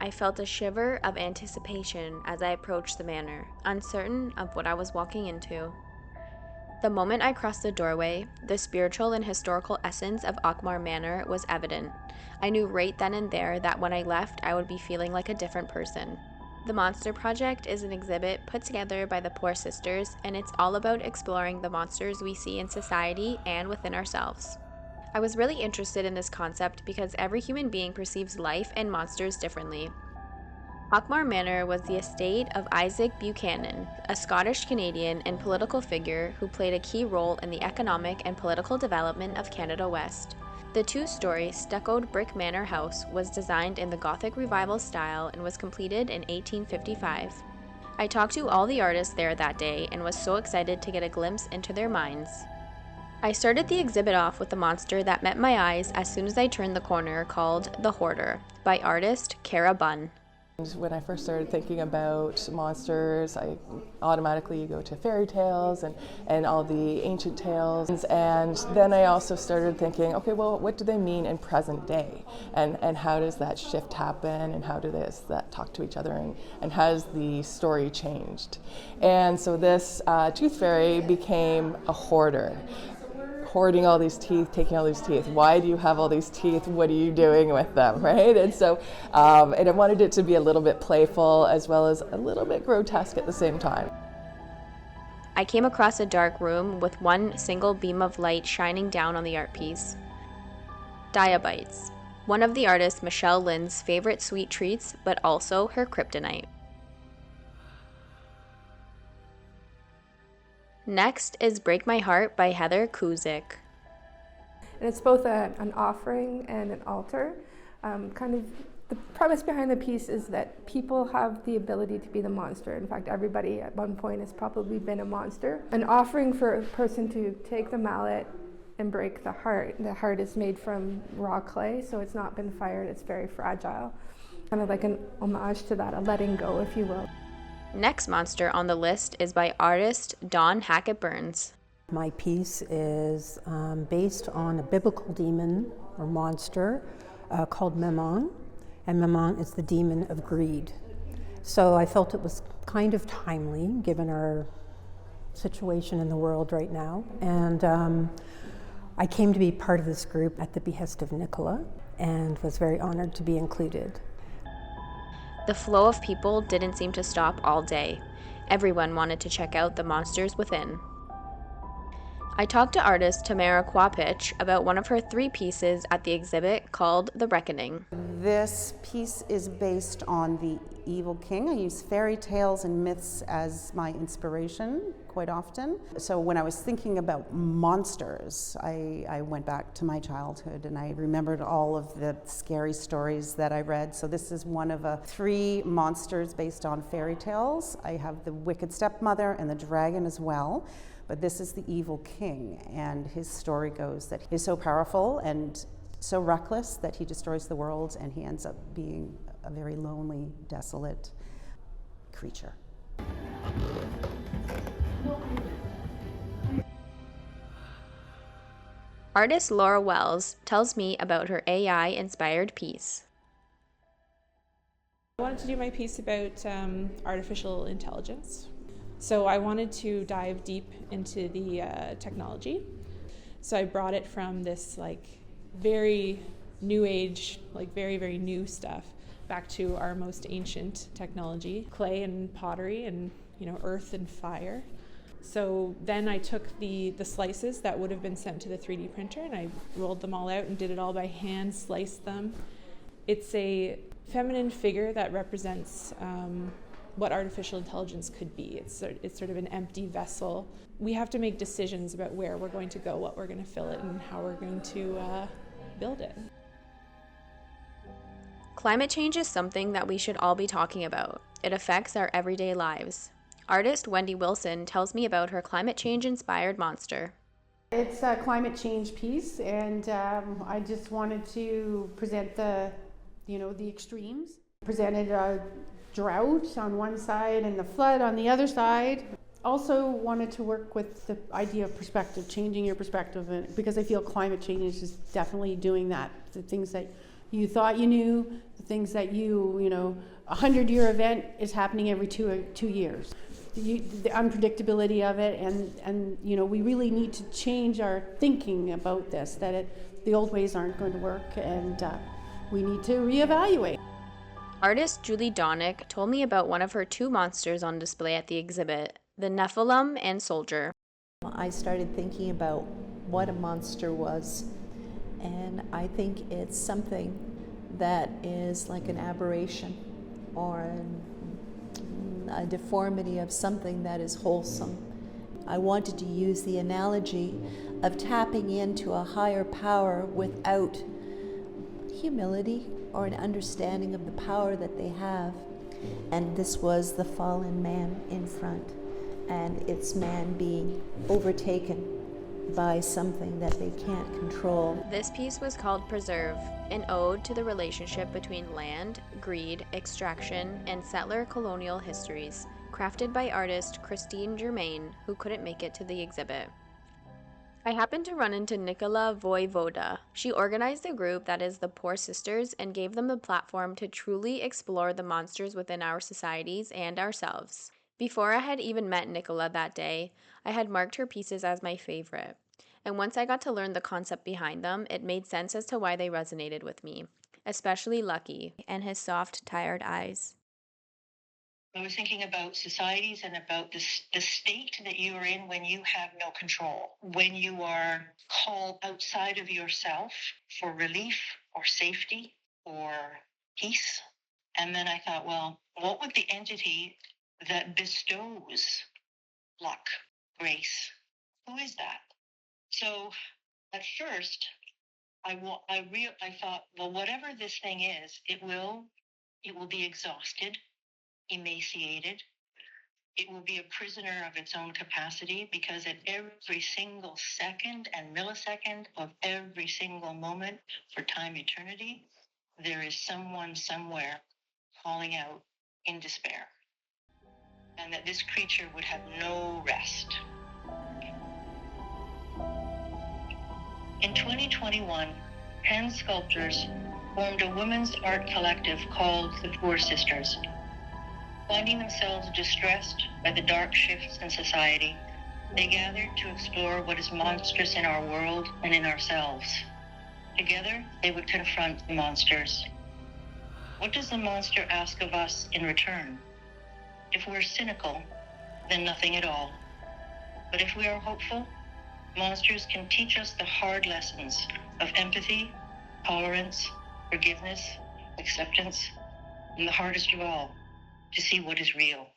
I felt a shiver of anticipation as I approached the manor, uncertain of what I was walking into. The moment I crossed the doorway, the spiritual and historical essence of Auchmar Manor was evident. I knew right then and there that when I left, I would be feeling like a different person. The Monster Project is an exhibit put together by the Poor Sisters, and it's all about exploring the monsters we see in society and within ourselves. I was really interested in this concept because every human being perceives life and monsters differently. Auchmar Manor was the estate of Isaac Buchanan, a Scottish-Canadian and political figure who played a key role in the economic and political development of Canada West. The two-story, stuccoed brick manor house was designed in the Gothic Revival style and was completed in 1855. I talked to all the artists there that day and was so excited to get a glimpse into their minds. I started the exhibit off with the monster that met my eyes as soon as I turned the corner, called The Hoarder, by artist Cara Bunn. When I first started thinking about monsters, I automatically go to fairy tales and all the ancient tales. And then I also started thinking, okay, well, what do they mean in present day? And how does that shift happen? And how does that talk to each other? And has the story changed? And so this tooth fairy became a hoarder. Hoarding all these teeth, taking all these teeth. Why do you have all these teeth? What are you doing with them, right? And so, and I wanted it to be a little bit playful as well as a little bit grotesque at the same time. I came across a dark room with one single beam of light shining down on the art piece. Diabites, one of the artist Michelle Lynn's favorite sweet treats, but also her kryptonite. Next is Break My Heart by Heather Kuzik. And it's both an offering and an altar. Kind of the premise behind the piece is that people have the ability to be the monster. In fact, everybody at one point has probably been a monster. An offering for a person to take the mallet and break the heart. The heart is made from raw clay, so it's not been fired, it's very fragile. Kind of like an homage to that, a letting go, if you will. Next monster on the list is by artist Dawn Hackett Burns. My piece is based on a biblical demon or monster called Mammon, and Mammon is the demon of greed. So I felt it was kind of timely given our situation in the world right now, and I came to be part of this group at the behest of Nicola and was very honored to be included. The flow of people didn't seem to stop all day. Everyone wanted to check out the monsters within. I talked to artist Tamara Kwapich about one of her 3 pieces at the exhibit called The Reckoning. This piece is based on the evil king. I use fairy tales and myths as my inspiration quite often. So when I was thinking about monsters, I went back to my childhood and I remembered all of the scary stories that I read. So this is one of 3 monsters based on fairy tales. I have the wicked stepmother and the dragon as well. But this is the evil king, and his story goes that he's so powerful and so reckless that he destroys the world, and he ends up being a very lonely, desolate creature. Artist Laura Wells tells me about her AI-inspired piece. I wanted to do my piece about artificial intelligence. So I wanted to dive deep into the technology. So I brought it from this very new age, very, very new stuff, back to our most ancient technology, clay and pottery and earth and fire. So then I took the slices that would have been sent to the 3D printer and I rolled them all out and did it all by hand, sliced them. It's a feminine figure that represents what artificial intelligence could be. It's sort of an empty vessel. We have to make decisions about where we're going to go, what we're going to fill it, and how we're going to build it. Climate change is something that we should all be talking about. It affects our everyday lives. Artist Wendy Wilson tells me about her climate change-inspired monster. It's a climate change piece, and I just wanted to present the extremes. Presented a drought on one side and the flood on the other side. Also wanted to work with the idea of perspective, changing your perspective, because I feel climate change is definitely doing that. The things that you thought you knew, the things that you know, a 100-year event is happening every 2 years. The unpredictability of it, and you know, we really need to change our thinking about this, that the old ways aren't going to work, and we need to reevaluate. Artist Julie Donick told me about one of her 2 monsters on display at the exhibit, the Nephilim and Soldier. I started thinking about what a monster was, and I think it's something that is like an aberration or a deformity of something that is wholesome. I wanted to use the analogy of tapping into a higher power without humility or an understanding of the power that they have. And this was the fallen man in front, and it's man being overtaken by something that they can't control. This piece was called Preserve, an ode to the relationship between land, greed, extraction, and settler colonial histories, crafted by artist Christine Germain, who couldn't make it to the exhibit. I happened to run into Nicola Voivoda. She organized a group that is the Poor Sisters and gave them the platform to truly explore the monsters within our societies and ourselves. Before I had even met Nicola that day, I had marked her pieces as my favorite. And once I got to learn the concept behind them, it made sense as to why they resonated with me, especially Lucky and his soft, tired eyes. I was thinking about societies and about the state that you are in when you have no control, when you are called outside of yourself for relief or safety or peace. And then I thought, well, what would the entity that bestows luck, grace, who is that? So at first, I thought, well, whatever this thing is, it will be exhausted, emaciated. It will be a prisoner of its own capacity, because at every single second and millisecond of every single moment for time eternity, there is someone somewhere calling out in despair. And that this creature would have no rest. In 2021, 10 sculptors formed a women's art collective called the Poor Sisters. Finding themselves distressed by the dark shifts in society, they gathered to explore what is monstrous in our world and in ourselves. Together, they would confront the monsters. What does the monster ask of us in return? If we're cynical, then nothing at all. But if we are hopeful, monsters can teach us the hard lessons of empathy, tolerance, forgiveness, acceptance, and the hardest of all, to see what is real.